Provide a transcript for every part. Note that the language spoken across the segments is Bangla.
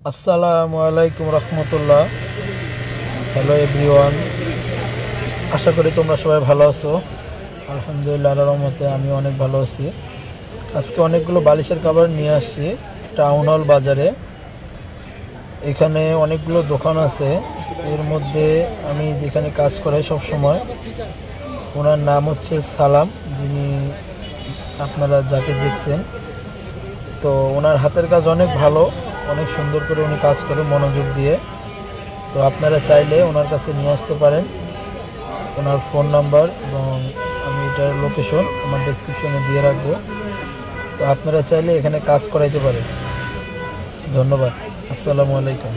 আসসালামু আলাইকুম রহমতুল্লাহ। হ্যালো এভরিওয়ান, আশা করি তোমরা সবাই ভালো আছো। আলহামদুলিল্লাহ, আল্লাহর রহমতে আমি অনেক ভালো আছি। আজকে অনেকগুলো বালিশের কভার নিয়ে আসছি টাউন হল বাজারে। এখানে অনেকগুলো দোকান আছে। এর মধ্যে আমি যেখানে কাজ করাই সব সময়, ওনার নাম হচ্ছে সালাম, যিনি আপনারা যাকে দেখছেন। তো ওনার হাতের কাজ অনেক ভালো, অনেক সুন্দর করে উনি কাজ করে মনোযোগ দিয়ে। তো আপনারা চাইলে ওনার কাছে নিয়ে আসতে পারেন। ওনার ফোন নাম্বার এবং আমি এটার লোকেশন আমার ডেসক্রিপশনে দিয়ে রাখবো। তো আপনারা চাইলে এখানে কাজ করাইতে পারেন। ধন্যবাদ। আসসালামু আলাইকুম।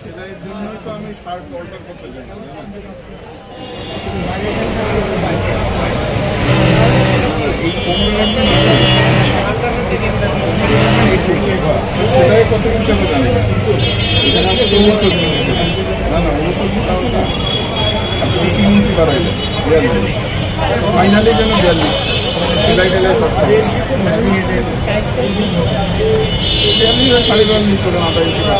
সেটার জন্যই তো আমি শার্ট অর্ডার করতে চাই। সেটাই কত কিছু আমি জানি না। এখানে আমি 64 না 69 আপনি 3 ইঞ্চি বাড়াইলেন 42, ফাইনালি যেন 42 সেটাই গেলে আমি 5.5 ইঞ্চি করে 8 ইঞ্চি